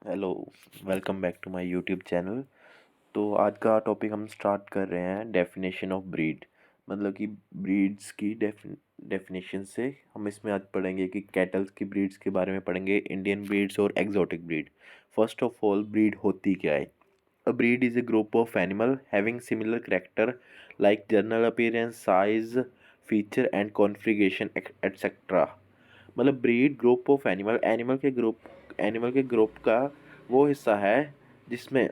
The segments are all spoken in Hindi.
Hello, welcome back to my YouTube channel. तो आज का टॉपिक हम स्टार्ट कर रहे हैं डेफिनेशन ऑफ ब्रीड। मतलब कि ब्रीड्स की डेफिनेशन से हम इसमें आज पढ़ेंगे कि कैटल्स की ब्रीड्स के बारे में पढ़ेंगे, इंडियन ब्रीड्स और exotic breed. First of all, breed होती क्या है? अ breed is a group of animal having similar character like general appearance, size, feature and configuration etcetera. मतलब ब्रीड ग्रुप ऑफ एनिमल के ग्रुप का वो हिस्सा है जिसमें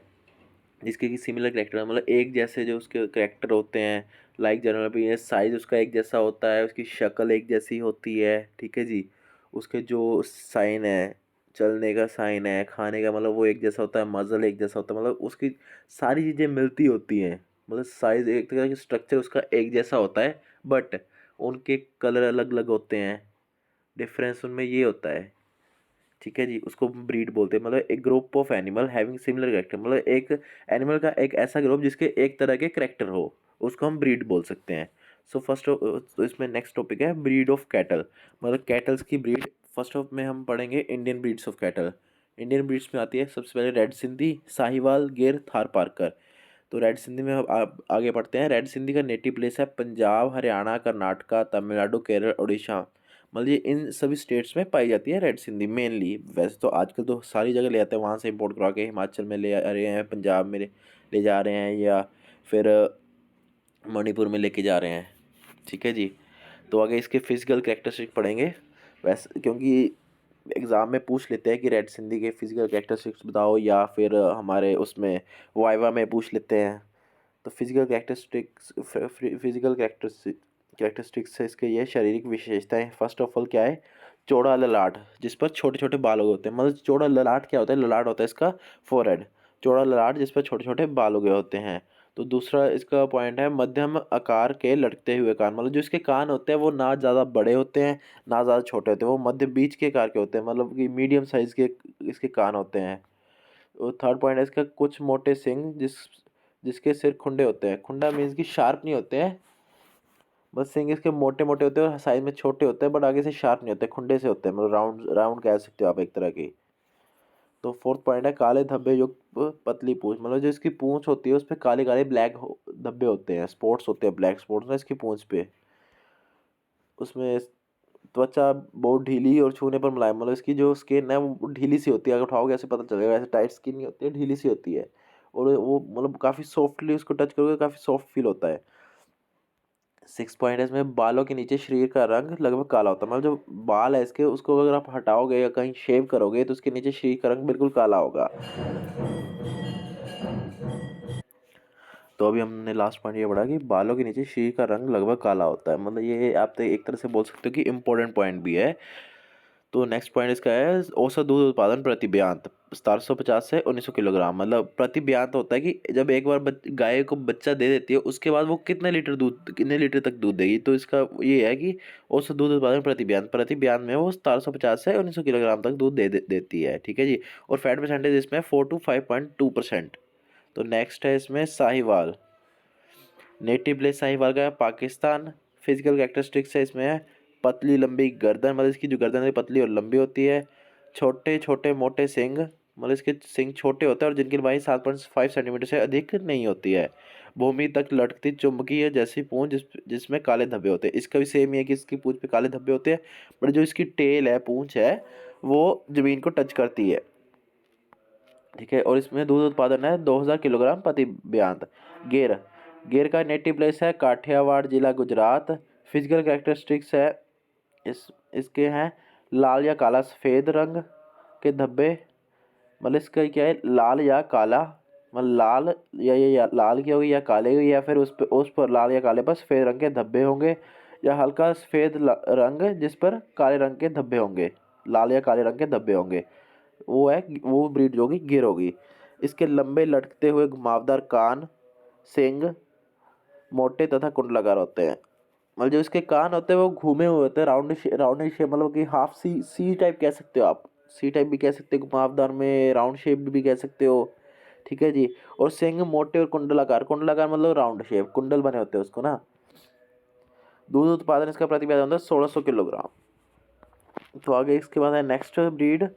जिसके कि सिमिलर करेक्टर, मतलब एक जैसे जो उसके करेक्टर होते हैं। लाइक जनरल अपीयरेंस, साइज उसका एक जैसा होता है, उसकी शक्ल एक जैसी होती है, ठीक है जी। उसके जो साइन है, चलने का साइन है, खाने का, मतलब वो एक जैसा होता है, मजल एक जैसा होता है, मतलब उसकी सारी चीज़ें मिलती होती हैं। मतलब साइज एक तरह की, स्ट्रक्चर उसका एक जैसा होता है, बट उनके कलर अलग अलग होते हैं। डिफरेंस उनमें ये होता है, ठीक है जी। उसको ब्रीड बोलते हैं। मतलब एक group of animal having similar character, मतलब एक एनिमल का एक ऐसा ग्रुप जिसके एक तरह के करेक्टर हो, उसको हम ब्रीड बोल सकते हैं। सो फर्स्ट तो इसमें नेक्स्ट टॉपिक है ब्रीड ऑफ कैटल। मतलब कैटल्स की ब्रीड फर्स्ट ऑफ में हम पढ़ेंगे Indian breeds of cattle. Indian breeds में आती है सबसे पहले रेड सिंधी, साहिवाल, गिर, थार पारकर। तो रेड सिंधी में हम आगे पढ़ते हैं। रेड सिंधी का नेटिव प्लेस है पंजाब, हरियाणा, कर्नाटका, तमिलनाडु, केरल, उड़ीसा। मतलब ये इन सभी स्टेट्स में पाई जाती है रेड सिंधी मेनली। वैसे तो आजकल तो सारी जगह ले आते हैं, वहाँ से इंपोर्ट करा के हिमाचल में ले आ रहे हैं, पंजाब में ले जा रहे हैं, या फिर मणिपुर में लेके जा रहे हैं, ठीक है जी। तो आगे इसके फिजिकल कैरेक्टरिस्टिक पढ़ेंगे। वैसे क्योंकि एग्ज़ाम में पूछ लेते हैं कि रेड सिंधी के फिजिकल कैरेक्टरिस्टिक्स बताओ, या फिर हमारे उसमें वाइवा में पूछ लेते हैं। तो फिजिकल कैरेक्टरिस्टिक्स से इसके ये शारीरिक विशेषताएं फर्स्ट ऑफ ऑल क्या है? चौड़ा ललाट जिस पर छोटे छोटे बाल उगे होते हैं। मतलब चौड़ा ललाट क्या होता है? ललाट होता है इसका फोरहेड। चौड़ा ललाट जिस पर छोटे छोटे बाल उगे होते हैं। तो दूसरा इसका पॉइंट है मध्यम आकार के लटकते हुए कान। मतलब जो इसके कान होते हैं वो ना ज़्यादा बड़े होते हैं ना ज़्यादा छोटे होते हैं, वो मध्य बीच के आकार के होते हैं, मतलब कि मीडियम साइज के इसके कान होते हैं। और थर्ड पॉइंट है इसका कुछ मोटे सिंग जिसके सिर खुंडे होते हैं। खुंडा मीन्स कि शार्प नहीं होते हैं, बस सिंग इसके मोटे मोटे होते हैं और साइज में छोटे होते हैं, बट आगे से शार्प नहीं होते, खुंडे से होते हैं, मतलब राउंड राउंड कह सकते हो आप एक तरह की। तो फोर्थ पॉइंट है काले धब्बे युक्त पतली पूंछ। मतलब जो इसकी पूंछ होती है उस पर काले काले धब्बे होते हैं, स्पॉट्स होते हैं, ब्लैक स्पॉट्स ना इसकी पूंछ पे। उसमें त्वचा बहुत ढीली और छूने पर मुलायम, मतलब इसकी जो स्किन है वो ढीली सी होती है, अगर उठाओगे ऐसे पता चलेगा, ऐसे टाइट स्किन नहीं होती है, ढीली सी होती है। और वो मतलब काफ़ी सॉफ्टली उसको टच करोगे काफ़ी सॉफ्ट फील होता है। सिक्स पॉइंट है इसमें बालों के नीचे शरीर का रंग लगभग काला होता है। मतलब जो बाल है इसके उसको अगर आप हटाओगे या कहीं शेव करोगे तो उसके नीचे शरीर का रंग बिल्कुल काला होगा। तो अभी हमने लास्ट पॉइंट ये पढ़ा कि बालों के नीचे शरीर का रंग लगभग काला होता है। मतलब ये आप तो एक तरह से बोल सकते हो कि इम्पोर्टेंट पॉइंट भी है। तो नेक्स्ट पॉइंट इसका है औसत दूध उत्पादन प्रति ब्यांत 1750 से 1900 किलोग्राम। मतलब प्रति ब्यांत होता है कि जब एक बार गाय को बच्चा दे देती है उसके बाद वो कितने लीटर तक दूध देगी। तो इसका ये है कि औसत दूध उत्पादन प्रति ब्यांत में वो 1750 से 1900 किलोग्राम तक दूध देती है, ठीक है जी। और फैट परसेंटेज इसमें 4 to 5.2%। तो नेक्स्ट है इसमें साहिवाल। नेटिव प्लेस साहिवाल का है पाकिस्तान। फिजिकल कैरेक्टरिस्टिक्स है इसमें है पतली लंबी गर्दन, मतलब इसकी जो गर्दन है पतली और लंबी होती है। छोटे छोटे मोटे सिंग, मतलब इसके सिंग छोटे होते हैं और जिनकी लंबाई 7.5 सेंटीमीटर से अधिक नहीं होती है। भूमि तक लटकती चुंबकीय जैसी पूंछ जिसमें काले धब्बे होते हैं। इसका भी सेम ही है कि इसकी पूंछ पे काले धब्बे होते हैं, बट जो इसकी टेल है, पूंछ है, वो जमीन को टच करती है, ठीक है। और इसमें दूध उत्पादन है 2000 किलोग्राम प्रति ब्यांत। गिर गिर का नेटिव प्लेस है काठियावाड़ जिला गुजरात। फिजिकल कैरेक्टरिस्टिक्स है इस इसके हैं लाल या काला सफ़ेद रंग के धब्बे। मतलब इसका क्या है, लाल या काला, मतलब लाल या लाल की होगी या काले की, या फिर उस पर लाल या काले पर सफ़ेद रंग के धब्बे होंगे, या हल्का सफ़ेद रंग जिस पर काले रंग के धब्बे होंगे, लाल या काले रंग के धब्बे होंगे, वो ब्रीड जो होगी गिर होगी। इसके लंबे लटकते हुए घुमावदार कान, सींग मोटे तथा कुंडलाकार होते हैं। मतलब जो इसके कान होते हैं वो घूमे हुए होते हैं, राउंड शेप, मतलब कि हाफ सी टाइप कह सकते हो आप, सी टाइप भी कह सकते हो, घुमावदार में राउंड शेप भी कह सकते हो, ठीक है जी। और सींग मोटे और कुंडलाकार, कुंडलाकार मतलब राउंड शेप, कुंडल बने होते हैं उसको ना। दूध उत्पादन इसका प्रति होता है 1600 किलोग्राम। तो आगे इसके बाद है नेक्स्ट ब्रीड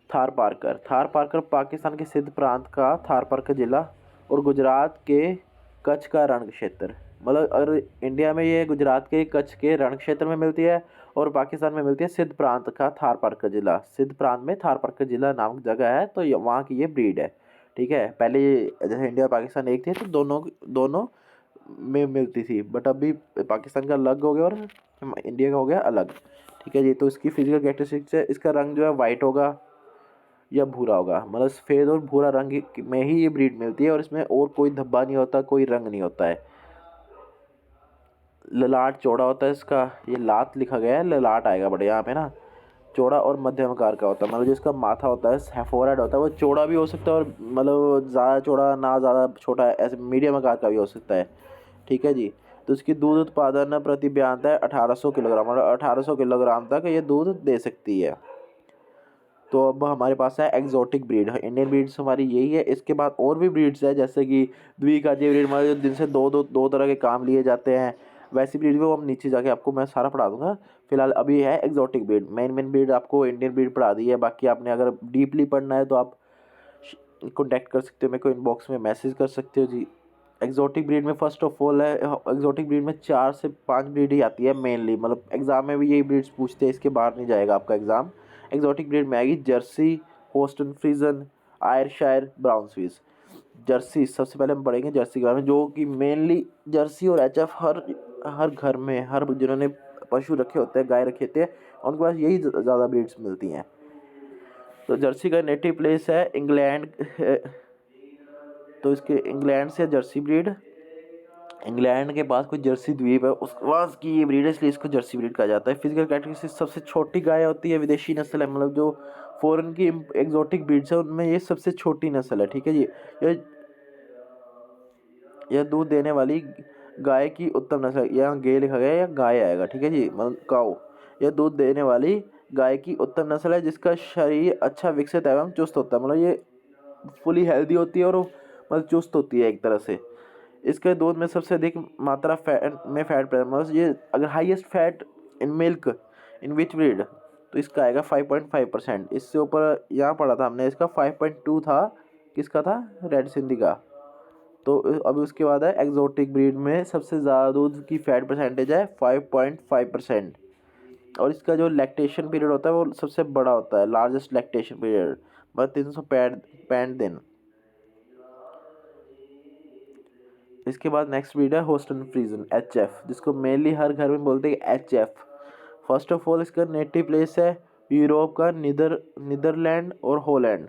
थार पारकर पाकिस्तान के सिंध प्रांत का थार पारकर जिला और गुजरात के कच्छ का रण क्षेत्र। मतलब अगर इंडिया में ये गुजरात के कच्छ के रण क्षेत्र में मिलती है और पाकिस्तान में मिलती है सिंध प्रांत का थार पारकर जिला। सिंध प्रांत में थार पारकर जिला नामक जगह है, तो वहाँ की ये ब्रीड है। ठीक है, पहले जैसे इंडिया और पाकिस्तान एक थे तो दोनों दोनों में मिलती थी, बट अभी पाकिस्तान का अलग हो गया और इंडिया का हो गया अलग। ठीक है जी, तो इसकी फिजिकल कैरेक्टरिस्टिक्स है, इसका रंग जो है वाइट होगा या भूरा होगा। मतलब सफ़ेद और भूरा रंग में ही ये ब्रीड मिलती है और इसमें और कोई धब्बा नहीं होता, कोई रंग नहीं होता है। ललाट चौड़ा होता है इसका, ये लात लिखा गया है, ललाट आएगा बड़े यहाँ पे ना। चौड़ा और मध्यम आकार का होता है, मतलब जो इसका माथा होता है, फोरहेड होता है, वो चौड़ा भी हो सकता है और मतलब ज़्यादा चौड़ा ना ज़्यादा छोटा, ऐसे मीडियम आकार का भी हो सकता है। ठीक है जी, तो इसकी दूध उत्पादन प्रति ब्यात है 1800 किलोग्राम, और 1800 किलोग्राम तक ये दूध दे सकती है। तो अब हमारे पास है एग्जॉटिक ब्रीड। इंडियन ब्रीड्स हमारी यही है। इसके बाद और भी ब्रीड्स है, जैसे कि द्विकाजी ब्रीड, मतलब जिनसे दो तरह के काम लिए जाते हैं, वैसी ब्रीड भी वो हम नीचे जाके आपको मैं सारा पढ़ा दूंगा। फिलहाल अभी है एग्जॉटिक ब्रीड। मेन ब्रीड आपको इंडियन ब्रीड पढ़ा दी है, बाकी आपने अगर डीपली पढ़ना है तो आप कॉन्टैक्ट कर सकते हो, मेरे को इनबॉक्स में मैसेज कर सकते हो जी। एग्जॉटिक ब्रीड में फर्स्ट ऑफ ऑल है, एग्जॉटिक ब्रीड में 4 से 5 ब्रीड ही आती है मेनली, मतलब एग्जाम में भी यही ब्रीड्स पूछते हैं, इसके बाहर नहीं जाएगा आपका एग्जाम। एग्जॉटिक ब्रीड में आएगी Jersey, होस्टन फ्रीजन, Ayrshire, brown Swiss. Jersey सबसे पहले हम पढ़ेंगे जर्सी के बारे में, जो कि मेनली जर्सी और एचएफ हर हर घर में, हर जिन्होंने पशु रखे होते हैं, गाय रखे होते हैं, उनके पास यही ज़्यादा ब्रीड्स मिलती हैं। तो जर्सी का नेटिव प्लेस है इंग्लैंड, तो इसके इंग्लैंड से जर्सी ब्रीड, इंग्लैंड के पास कोई जर्सी द्वीप है उसके पास की ये ब्रीड है, इसलिए इसको जर्सी ब्रीड कहा जाता है। फिजिकल कैरेक्टरिस्टिक्स सबसे छोटी गाय होती है, विदेशी नस्ल है, मतलब जो फॉरेन की एग्जॉटिक ब्रीड्स है उनमें ये सबसे छोटी नस्ल है। ठीक है जी, यह दूध देने वाली गाय की उत्तम नस्ल, यहाँ गे लिखा गया है या गाय आएगा। ठीक है जी, मतलब काऊ। यह दूध देने वाली गाय की उत्तम नस्ल है जिसका शरीर अच्छा विकसित एवं चुस्त होता है, मतलब ये फुली हेल्दी होती है और मतलब चुस्त होती है एक तरह से। इसके दूध में सबसे अधिक मात्रा फैट प्रेजेंट, मतलब ये अगर highest fat in milk in which breed, तो इसका आएगा 5.5%। इससे ऊपर यहाँ पढ़ा था हमने, इसका 5.2 था, किसका था, रेड सिंधी का। तो अभी उसके बाद है एक्जोटिक ब्रीड में सबसे ज़्यादा दूध की फैट परसेंटेज है 5.5%, और इसका जो लैक्टेशन पीरियड होता है वो सबसे बड़ा होता है, लार्जेस्ट लैक्टेशन पीरियड, मतलब 365 दिन। इसके बाद नेक्स्ट ब्रीड है होस्टन फ्रीजन, एचएफ, जिसको मेनली हर घर में बोलते हैं एचएफ। फर्स्ट ऑफ ऑल इसका नेटिव प्लेस है यूरोप का नीदरलैंड और हॉलैंड,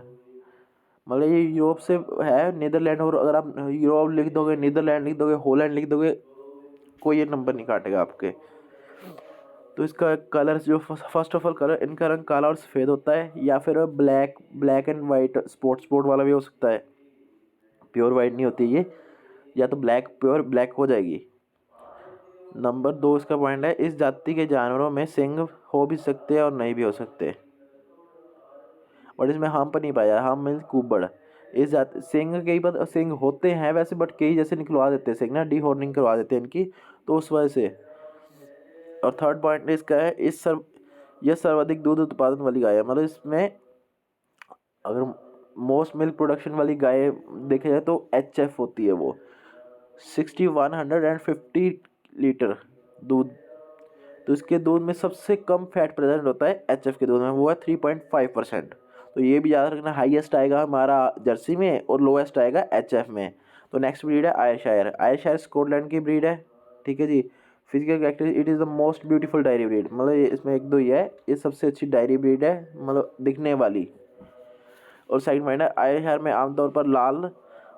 मतलब ये यूरोप से है, नीदरलैंड, और अगर आप यूरोप लिख दोगे, नीदरलैंड लिख दोगे, हॉलैंड लिख दोगे, कोई ये नंबर नहीं काटेगा आपके। तो इसका कलर जो फर्स्ट ऑफ ऑल कलर, इनका रंग काला और सफ़ेद होता है, या फिर ब्लैक एंड वाइट स्पॉट वाला भी हो सकता है, प्योर वाइट नहीं होती ये, या तो प्योर ब्लैक हो जाएगी। नंबर 2 इसका पॉइंट है, इस जाति के जानवरों में सिंग हो भी सकते हैं और नहीं भी हो सकते, और इसमें हम पर नहीं पाया, हम मीन्स कुबड़। इस जाति सिंग, कई बार सिंग होते हैं वैसे, बट कई जैसे निकलवा देते हैं सिंग ना, डीहॉर्निंग करवा देते हैं इनकी, तो उस वजह से। और थर्ड पॉइंट इसका है, यह सर्वाधिक दूध उत्पादन वाली गाय है, मतलब इसमें अगर मोस्ट मिल्क प्रोडक्शन वाली गाय देखा जाए तो एचएफ होती है, वो 6150 लीटर दूध। तो इसके दूध में सबसे कम फैट प्रेजेंट होता है एचएफ के दूध में, वो है 3.5%। तो ये भी याद रखना, हाईएस्ट आएगा हमारा जर्सी में और लोएस्ट आएगा एचएफ में। तो नेक्स्ट ब्रीड है आयरशायर। आयरशायर स्कॉटलैंड की ब्रीड है। ठीक है जी, physical characteristic, it is the most beautiful dairy breed, मतलब इसमें एक दो ही है, ये सबसे अच्छी डायरी ब्रीड है, मतलब दिखने वाली। और सेकंड पॉइंट है, आयरशायर में आमतौर पर लाल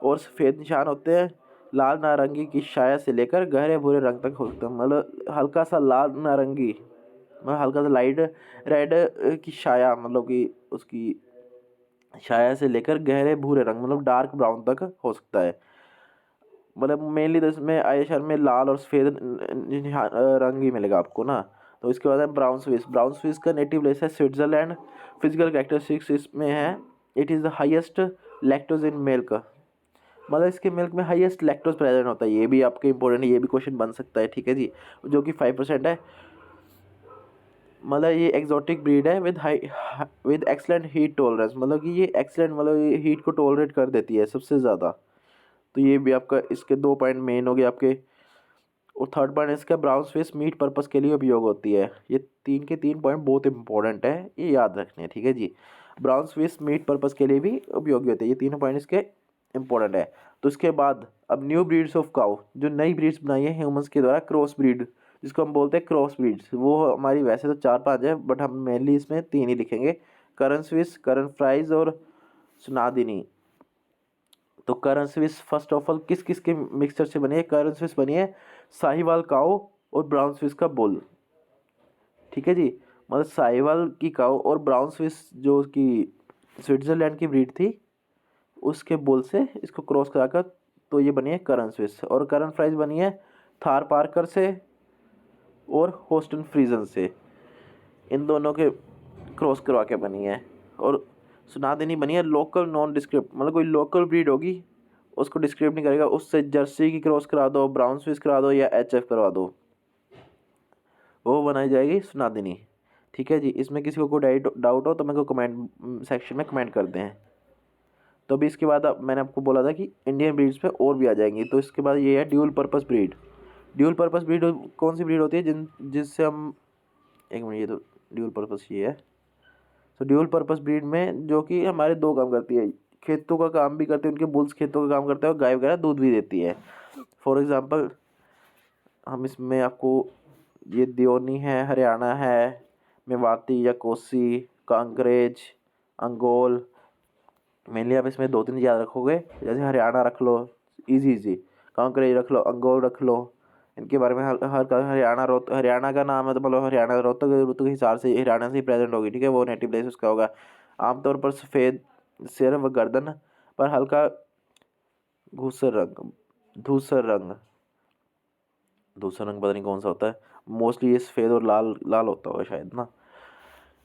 और सफ़ेद निशान होते हैं, लाल नारंगी की छाया से लेकर गहरे भूरे रंग तक होते हैं, मतलब हल्का सा लाल नारंगी, मतलब हल्का सा लाइट रेड की छाया, मतलब कि उसकी छाया से लेकर गहरे भूरे रंग, मतलब डार्क ब्राउन तक हो सकता है। मतलब मेनली तो इसमें आयशर में लाल और सफ़ेद रंग ही मिलेगा आपको ना। तो इसके बाद है ब्राउन स्विस। ब्राउन स्विस का नेटिव प्लेस है स्विट्ज़रलैंड। फिजिकल कैरेक्टरिस्टिक्स इसमें है, it is the highest lactose in milk, मतलब इसके मिल्क में हाईएस्ट लैक्टोज प्रेजेंट होता है, ये भी आपके इंपॉर्टेंट है, ये भी क्वेश्चन बन सकता है। ठीक है जी, जो कि 5% है। मतलब ये एक्सोटिक ब्रीड है विद एक्सलेंट हीट टॉलरेंस, मतलब कि ये एक्सलेंट, मतलब ये हीट को टॉलरेट कर देती है सबसे ज़्यादा। तो ये भी आपका इसके 2 पॉइंट मेन हो गए आपके। और थर्ड पॉइंट इसका ब्राउन स्विस मीट पर्पस के लिए उपयोग होती है। ये 3 के 3 पॉइंट बहुत इंपॉर्टेंट है, ये याद रखने हैं, ठीक है जी। ब्राउन स्विस मीट पर्पस के लिए भी उपयोगी होते हैं, ये तीनों पॉइंट इसके इंपॉर्टेंट है। तो इसके बाद अब न्यू ब्रीड्स ऑफ काउ, जो नई ब्रीड्स बनाई है ह्यूमंस के द्वारा, क्रॉस ब्रीड जिसको हम बोलते हैं क्रॉस ब्रीड्स, वो हमारी वैसे तो 4-5 है, बट हम मेनली इसमें 3 ही लिखेंगे, करन स्विस, करन फ्राइज और सुनादिनी। तो करन स्विस फर्स्ट ऑफ ऑल किस किस के मिक्सचर से बनी है? करन स्विस बनी है साहिवाल काऊ और ब्राउन स्विस का बुल, ठीक है जी। मतलब साहिवाल की काऊ और ब्राउन स्विस जो कि स्विट्जरलैंड की ब्रीड थी, उसके बुल से इसको क्रॉस कराकर तो ये बनी है करन स्विस। और करन फ्राइज बनी है थार पार्कर से और होस्टन फ्रीजन से, इन दोनों के क्रॉस करवा के बनी है। और सुनादिनी बनी है लोकल नॉन डिस्क्रिप्ट, मतलब कोई लोकल ब्रीड होगी उसको डिस्क्राइब नहीं करेगा, उससे जर्सी की क्रॉस करा दो, ब्राउन स्विस करा दो या एचएफ करवा दो, वो बनाई जाएगी सुनादिनी, ठीक है जी। इसमें किसी को कोई डाउट हो तो मेरे को कमेंट सेक्शन में कमेंट कर दें। तो अभी इसके बाद मैंने आपको बोला था कि इंडियन ब्रीड्स पे और भी आ जाएंगी। तो इसके बाद ये है dual purpose breed. Dual purpose breed कौन सी ब्रीड होती है जिससे हम, एक मिनट, ये तो ड्यूल पर्पस ये है। तो ड्यूल पर्पस ब्रीड में जो कि हमारे 2 काम करती है, खेतों का काम भी करते हैं, उनके बुल्स खेतों का काम करते हैं और गाय वगैरह दूध भी देती है। फॉर एग्ज़ाम्पल हम इसमें आपको ये दियोनी है, हरियाणा है, मेवाती या कोसी, कांकरेज, अंगोल, मेनली आप इसमें 2-3 याद रखोगे, जैसे हरियाणा रख लो, इजी इजी, कांकरेज रख लो, अंगोल रख लो। इनके बारे में हरियाणा का नाम है तो मतलब हरियाणा रोहतक ऋतु के हिसाब से हरियाणा से ही प्रेजेंट होगी, ठीक है, वो नेटिव प्लेस उसका होगा। आमतौर पर सफ़ेद सिर व गर्दन पर हल्का धूसर रंग, धूसर रंग, धूसर रंग पता नहीं कौन सा होता है, मोस्टली ये सफ़ेद और लाल लाल होता होगा शायद ना।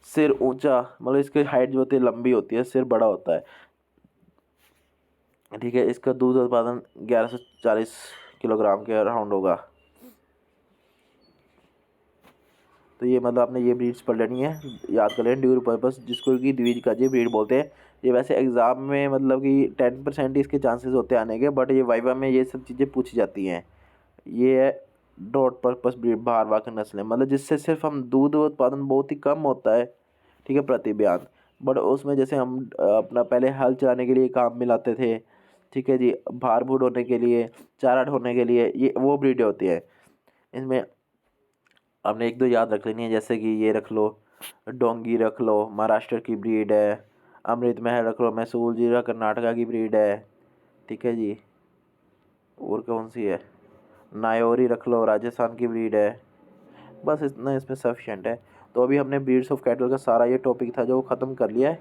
सिर ऊंचा, मतलब इसकी हाइट जो होती है लंबी होती है, सिर बड़ा होता है, ठीक है। इसका दूध उत्पादन 1140 किलोग्राम के अराउंड होगा। तो ये मतलब आपने ये ब्रीड्स पढ़ लेनी है, याद कर लें, ड्यूल पर्पस जिसको कि द्विज ब्रीड बोलते हैं। ये वैसे एग्ज़ाम में मतलब कि 10% ही इसके चांसेस होते हैं आने के, बट ये वाइवा में ये सब चीज़ें पूछी जाती हैं। ये है डॉट पर्पस ब्रीड, भारवाहक नस्लें, मतलब जिससे सिर्फ हम दूध उत्पादन बहुत ही कम होता है, ठीक है, प्रति बयान, बट उसमें जैसे हम अपना पहले हल चलाने के लिए काम में लाते थे, ठीक है जी, भार भूड होने के लिए, चारा ढोने के लिए, ये वो ब्रीडें होती है। इसमें आपने 1-2 याद रख लेनी है, जैसे कि ये रख लो, डोंगी रख लो, महाराष्ट्र की ब्रीड है। अमृत महल रख लो, मैसूर जीरा कर्नाटका की ब्रीड है, ठीक है जी। और कौन सी है, नायोरी रख लो, राजस्थान की ब्रीड है। बस इतना इसमें सफिशेंट है। तो अभी हमने ब्रीड्स ऑफ कैटल का सारा ये टॉपिक था जो ख़त्म कर लिया है,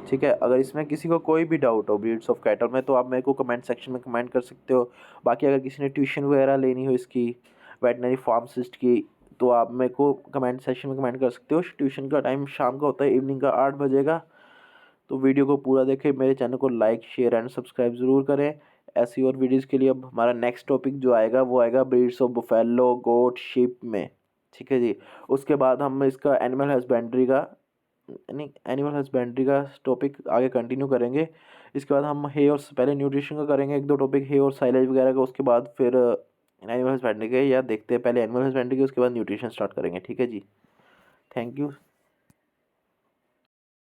ठीक है। अगर इसमें किसी को कोई भी डाउट हो ब्रीड्स ऑफ कैटल में तो आप मेरे को कमेंट सेक्शन में कमेंट कर सकते हो। बाकी अगर किसी ने ट्यूशन वगैरह लेनी हो इसकी, वेटनरी फार्मासिस्ट की, तो आप मेरे को कमेंट सेक्शन में कमेंट कर सकते हो। ट्यूशन का टाइम शाम का होता है, इवनिंग का 8 बजे का। तो वीडियो को पूरा देखें, मेरे चैनल को लाइक शेयर एंड सब्सक्राइब ज़रूर करें। ऐसी और वीडियोज़ के लिए अब हमारा नेक्स्ट टॉपिक जो आएगा वो आएगा breeds of buffalo, goat, sheep में, ठीक है जी। उसके बाद हम इसका एनिमल हस्बेंड्री का टॉपिक आगे कंटिन्यू करेंगे। इसके बाद हम हे और पहले न्यूट्रिशन का करेंगे 1-2 टॉपिक, हे और साइलेज वगैरह का, उसके बाद फिर एनिमल हस्बेंड्री के, या देखते हैं पहले एनिमल हस्बेंड्री के उसके बाद न्यूट्रिशन स्टार्ट करेंगे, ठीक है जी। Thank you.